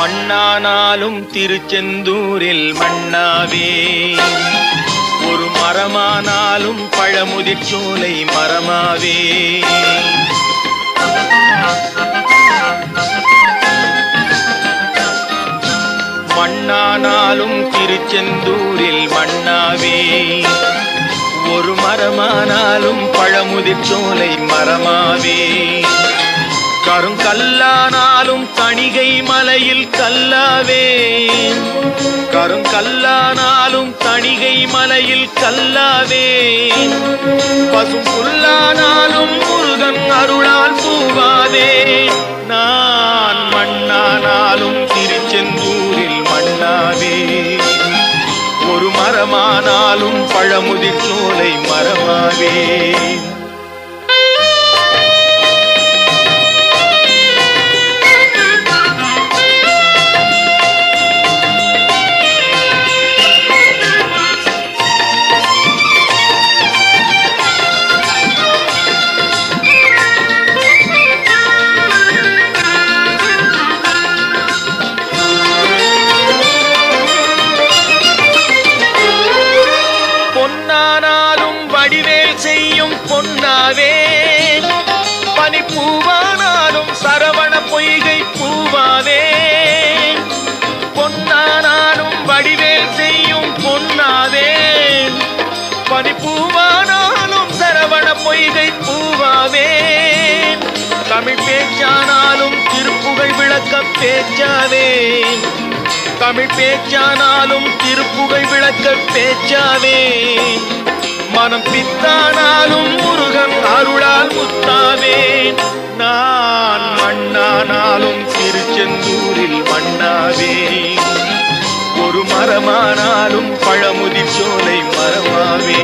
மண்ணானாலும் திருச்செந்தூரில் மண்ணாவே, ஒரு மரமானாலும் பழமுதிர் சோலை மரமாவே. மண்ணானாலும் திருச்செந்தூரில் மண்ணாவே, ஒரு மரமானாலும் பழமுதிர் சோலை மரமாவே. கருங்கல்லானாலும் தணிகை மலையில் கல்லாவே, கருங்கல்லானாலும் தணிகை மலையில் கல்லாவே. பசும் புல்லானாலும் முருகன் அருளால் பூவாவே. நான் மண்ணானாலும் திருச்செந்தூரில் மண்ணாவே, ஒரு மரமானாலும் பழமுதிர் சோலை மரமாவே. வடிவேல் செய்யும் பொன்னாவே, பனிப்பூவானாலும் சரவண பொய்கை பூவாவே. பொன்னானாலும் வடிவேல் செய்யும் பொன்னாவே, பனிப்பூவானாலும் சரவண பொய்கை பூவாவே. தமிழ் பேச்சானாலும் திருப்புகழ் விளக்க பேச்சாவே, தமிழ் பேச்சானாலும் திருப்புகழ் விளக்க பேச்சாவே. மனம் பித்தானாலும் முருகன் அருளால் முத்தாவே. நான் மண்ணானாலும் திருச்செந்தூரில் மண்ணாவே, ஒரு மரமானாலும் பழமுதிர் சோலை மரமாவே.